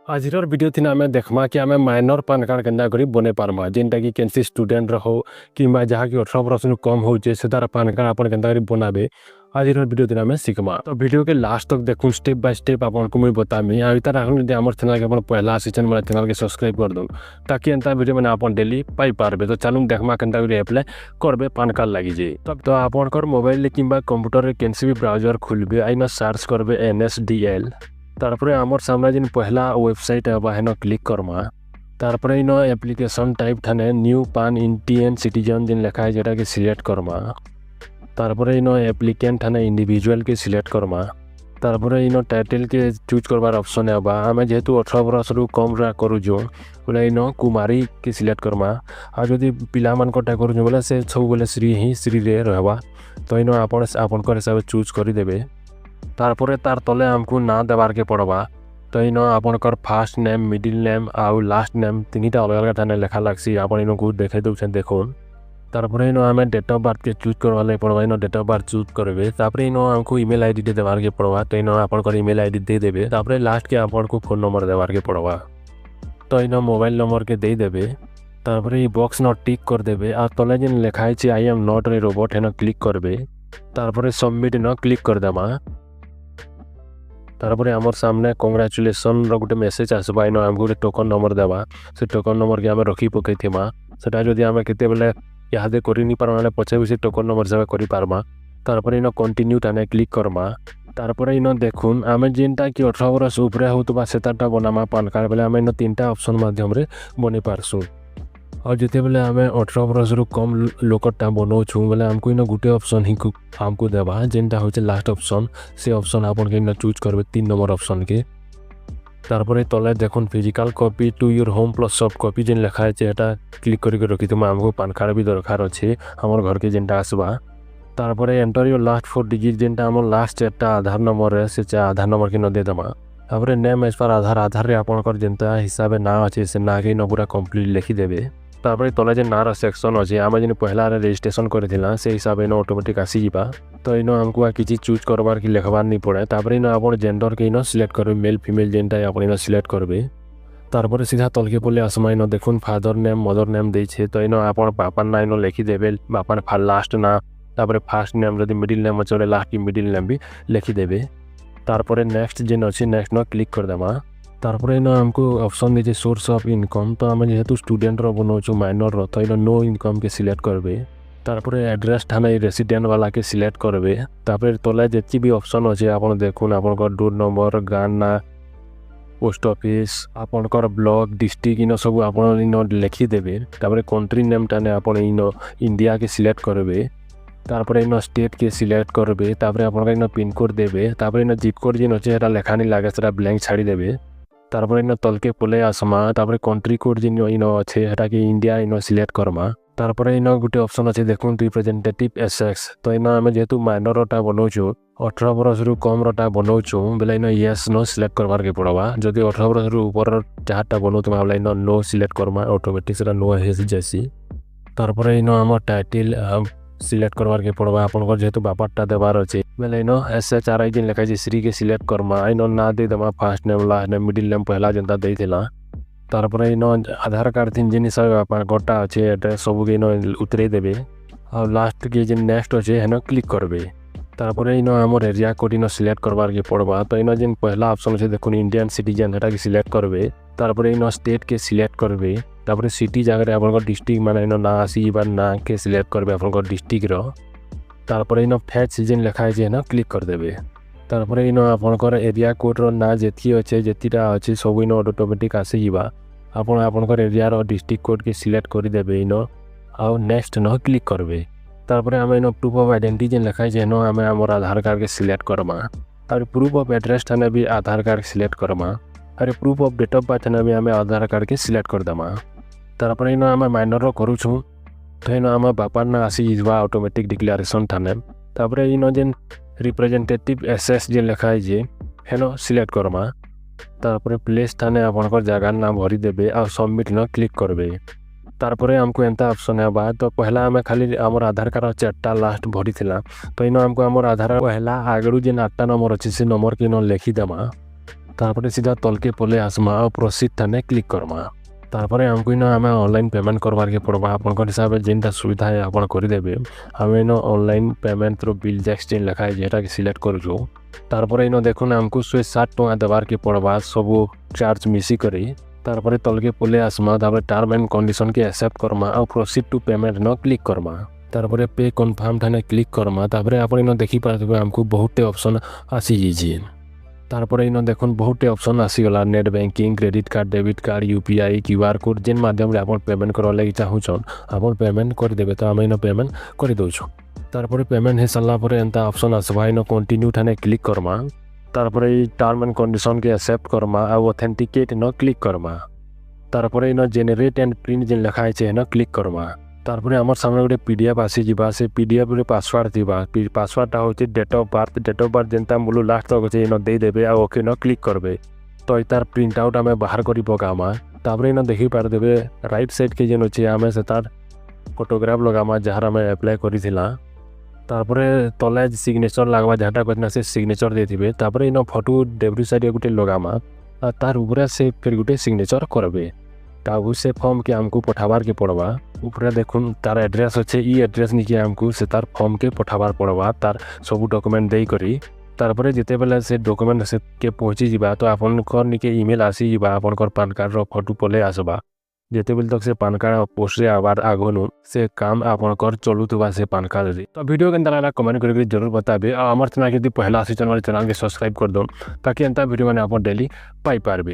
आज वीडियो थी आम देखमा कि आम माइनर पान कार्ड केन्दा करी बने पार्मा जेनटा कि केनसी स्टूडेंट हो कि जहाँ कि 18 वर्ष कम हो तार पान कार्ड आप केन्दा करी बनाबे आज वीडियो थी आम शिखमा। तो वीडियो के लास्ट तक देखूँ स्टेप बाय स्टेप आपको मुझे बतामी आ तार आम चैनल के पहला आसीचन मेरे चैनल के सब्सक्राइब कर दूँ ताकि एंता वीडियो मैंने आप डेली पाई पारबे। तो चलूँ देखमा केन्ता करी अप्लाई करबे पान कार्ड लगी जाए। तो आपंकर मोबाइल कि कंप्यूटर केनसी भी ब्राउजर खुलबे आईना सर्च करबे nsdl तारपरे आमर सामने जिन पहला वेबसाइट है हेन क्लिक करमा। तारपरे इन एप्लिकेशन टाइप थाने न्यू पान इंडियन सिटीजन जिन लिखा है जेटा कि सिलेक्ट करमा। तारपरे इन एप्लिकेंट थाने इंडिविजुअल के सिलेक्ट करमा। तारपरे इन टाइटल के चूज करवार ऑप्शन है आम जेहेतु 18 वर्ष कम करूँ बोले इन कुमारी के सिलेक्ट करमा। आ जदि पिला मानकटा करूँ बोले से सब बोले श्री ही श्री रे रहबा। तो इन आपन हिसाब से चूज करदेवे। तारपरे तार तले आमको ना देवार के पड़वा। तो इन आपनकर फास्ट नेम मिडिल नेम आउ लास्ट नेम तीनटा अलग अलग थाने लेखा लगसी आप इनको देखे दूसरे देखुन। तारपरे इन आम डेट ऑफ बर्थ के चूज करवा पड़वा। इन डेट ऑफ बर्थ चूज करेंगे। तारपरे इन आमको ईमेल आईडी देवार के पड़वा। तो इन आपनकर ईमेल आईडी दे देवे। तारपरे लास्ट के आपको फोन नंबर देवार के पड़वा। तो इन मोबाइल नंबर के दे देवे। तारपरे ये बॉक्स न टिक कर देवे। आ तले जिन लेखा है I am not a robot हेन क्लिक करबे। तारपरे सबमिट न क्लिक कर देमा। तारपरे आमर सामने कंग्रेचुलेसन गोटे मेसेज आसबा। इन आमको गोटे टोकन नंबर देवा। से टोकन नंबर के आम रखी पकई थीमा सेटा जदि आम केते बेले यादे करि नि पारमा पछे भी से टोकन नंबर हिसाब करि पारमा। तारपरे इन कंटिन्यू थाने क्लिक करमा। तारपरे इन देखुन आम जेनटा कि 18 वर्ष उपरे होतबा सेटाटा बनामा पान कार्ड बेले आम इन तीनटा ऑप्शन माध्यम रे बनि पारसु। और जिते बेले आम 18 वर्ष कम लोकटा बनाऊँ बोले आमको इन गोटे ऑप्शन ही आमको देवा जेनटा हो लास्ट ऑप्शन से ऑप्शन आपन के इन चूज करबे 3 नंबर ऑप्शन के। तारपरे तले देखुन physical copy to your home plus soft copy जेन लिखा है एटा क्लिक करके रखी तुम आमको पान कार्ड भी दरकार अच्छे हमर घर के जेनटा आसबा। तारपरे एंटर योर लास्ट 4 डिजिट जेनटा हमर लास्ट 4टा आधार नंबर है से आधार नंबर के न दे दमा। तारपरे नेम एज पर आधार रे आपनकर जेनता हिसाब ना अच्छे से ना के न पूरा कंप्लीट लिखि देबे। तारपरे तले जे नार सेक्शन अच्छे आम जिन पहला रजिस्ट्रेशन करथिला से हिसाब इन ऑटोमेटिक आसी जीवा। तो इन आमको किसी चूज करवार कि लिखबार नहीं पड़े। तारपरे इन आप जेंडर के इन सिलेक्ट करबे मेल फीमेल जेनटा आप इन सिलेक्ट करबे। तारपरे सीधा तलके पड़े आसमा इन देखुन फादर नेम मदर नेम देछे। तो इन आप बापार ना इन लिखि देबे बापार लास्ट ना तारपरे फास्ट नेम जदि मिडिल नेम अच्छे लास्ट की मिडिल नेम भी लिखि देबे। तारपरे नेक्स्ट जेन अच्छे नेक्स्ट न क्लिक कर देमा। तारपरे इन आमको ऑप्शन दीजिए सोर्स ऑफ इनकम। तो आम जेहेतु स्टूडेंट बनाऊँ माइनर तो इन नो इनकम के सिलेक्ट करबे। तारपरे एड्रेस थाना रेसिडेंट वाला के सिलेक्ट करबे। तारपरे तले जी भी ऑप्शन अच्छे आप देखुन आपनकर डोर नंबर गाना पोस्ट ऑफिस आपनकर ब्लॉक डिस्ट्रिक्ट इन सब आप इन लिखिदेवे। तारपरे कंट्री नेम टाने आप इन इंडिया के सिलेक्ट करबे। तारपरे इन स्टेट के सिलेक्ट करबे। तारपरे आपनकर इन पिन कोड देबे। तारपरे इन जिप कोड जिन अच्छे लेखा नहीं लगे से ब्लैंक छाड़ी देबे। तारपरे इन तलके पले आसमा। तारपरे कंट्री कोड जिन इन अच्छे हेटा कि इंडिया इन सिलेक्ट करमा। तारपरे इन गोटे ऑप्शन अच्छे देखुन रिप्रेजेंटेटिव एसेक्स। तो इन आम जेहेतु माइनरटा बनाऊँ 18 वर्ष कम रटा बनाऊँ बोले इन येस नो सिलेक्ट करवार के पड़वा। जदि 18 वर्ष ऊपर जहाँटा बनाऊँ बोले इन नो सिलेक्ट करमा ऑटोमेटिक से नो जैसी। तारपरे इन आम टाइटल सिलेक्ट करवार के पड़वा आपनकर जेहेतु बापारटा देवार अच्छे बोले इन SHRI जिन लिखा है श्री के सिलेक्ट करमा। इन ना दे दमा fast name last name middle name पहला जेनता देथिला। तारपरे इन आधार कार्ड थी जिन हिसाब गोटा अच्छे एड्रेस सब के इन उतरे देवे। और लास्ट के जिन नेक्स्ट अच्छे हेन क्लिक करबे। तारपरे इन आमर एरिया कोड इन सिलेक्ट करवार के पड़वा। तो इन जिन पहला ऑप्शन अच्छे देखुन इंडियन सिटीजन हेटा के सिलेक्ट करबे। तारपरे इन स्टेट के सिलेक्ट करबे। तारपरे सिटी जगह आपनकर डिस्ट्रिक्ट माने इन ना आसी ना के सिलेक्ट करबे आपनकर डिस्ट्रिक्ट रो। तारपरे इन फैच जिन लिखा है ना क्लिक कर देबे। तारपरे इन आपनकर एरिया कोड रो ना जेती अच्छे जेतीटा अच्छे सब इन ऑटोमेटिक आसी जीवा। आपन आपनकर एरिया रो डिस्ट्रिक्ट कोड के सिलेक्ट कर देबे इन आउ नेक्स्ट न क्लिक करबे। तारपरे आम इन प्रूफ ऑफ आइडेंटिटी जिन लिखा है न आम आमर आधार कार्ड के सिलेक्ट करमा। और प्रूफ ऑफ एड्रेस थाने भी आधार कार्ड सिलेक्ट करमा। और proof of date of birth थाने भी आम आधार कार्ड के सिलेक्ट कर देमा। तारपरे इन आम माइनर करूँ तो इन आम बापार ना आसी जीवा ऑटोमेटिक डिक्लेरेशन थाने। तारपरे इन जेन रिप्रेजेंटेटिव एसेस जेन लिखा है हेन सिलेक्ट करमा। तारपरे प्लेस थाने आपनकर जगह नाम भरी देबे और सबमिट न क्लिक करबे। तारपरे आमको एंता ऑप्शन है बा। तो पहला आम खाली आमर आधार कार्ड 4टा लास्ट भरी थिला। तो इन आमको आमर आधार पहला आगरू जेन 8टा नंबर अच्छे से नंबर के इन लिखि देमा। तारपरे सीधा तलके पले आसमा और प्रोसीड थाने क्लिक करमा। तारपरे हमको इन आम ऑनलाइन पेमेंट करवार के पड़वा आपन हिसाब से जेनटा सुविधा है आप करदेवे। आम इन ऑनलाइन पेमेंट बिल एक्सचेंज लिखा है जेटा सिलेक्ट करूँ। तारपरे इन देखुन आमको 160 टଙ୍କା देवार के पड़वा सब चार्ज मिसी करी। तारपरे तलके पले आसमा तारपरे टर्म एंड कंडीशन के एक्सेप्ट करमा और प्रोसीड टू पेमेंट न क्लिक करमा। तारपरे पे कन्फर्म थाने क्लिक करमा। तारपरे आप इन देखी पारे आमको बहुत ऑप्शन आसी जाइए। तारपरे इन देखुन बहुत ऑप्शन आसीगला net banking credit card debit card UPI QR code जेन माध्यम आप पेमेंट करवा लगी चाहून आप पेमेंट करदेवे। तो आम इन पेमेंट कर दौचु। तारपरे पेमेंट हो सारा पर एंता ऑप्शन आसवा इन कंटिन्यू थाने क्लिक करमा। तारपरे टर्म एंड कंडीशन के एक्सेप्ट करमा और ऑथेंटिकेट न क्लिक करमा। तारपरे इन जेनेरेट एंड प्रिंट जेन लिखा है न क्लिक करमा। तारपरे आमर सामने गोटे पीडीएफ आसी जा से पीडीएफ रे पासवर्ड थिबा पासवर्डटा होचे डेट ऑफ बर्थ जेनता मूल लास्ट तक अच्छे इन देदेवे आ ओके न क्लिक करबे। तो तार प्रिंट आउट आम बाहर करी पकामा। तारपरे इन देखी पारदेवे राइट साइड के जेन अच्छे आम से तार फोटोग्राफ लगामा जहाँ आम एप्लाय करिथिला। तारपरे तले सिग्नेचर लगवा जहाँटा कहना से सिग्नेचर देथिबे। तारपरे इन फोटो डेब्री साइड गोटे लगामा तार ऊपर से फिर गोटे सिग्नेचर करबे। ताऊ से फॉर्म के आमको पठाबार के पड़वा। ऊपर देखुन तार एड्रेस अच्छे ई एड्रेस निके आमको से तार फॉर्म के पठाबार पड़वा तार सब डॉक्यूमेंट दे करी। तारपरे जिते बेले से डॉक्यूमेंट से के पहुँची जावा तो आपन निके ईमेल आसी जावा आपन पान कार्ड रो फोटो पले आसबा। जिते बेले तक से पान कार्ड पोस्ट रे आबार आगनु से काम आपन चलुवा से पान कार्ड रे। तो वीडियो के अंदर कमेंट करके जरूर बताबे। आमर चैनल के पहला आसी चैनल के सब्सक्राइब कर दो ताकि एंता वीडियो मैंने आप डेली पाई पारबे।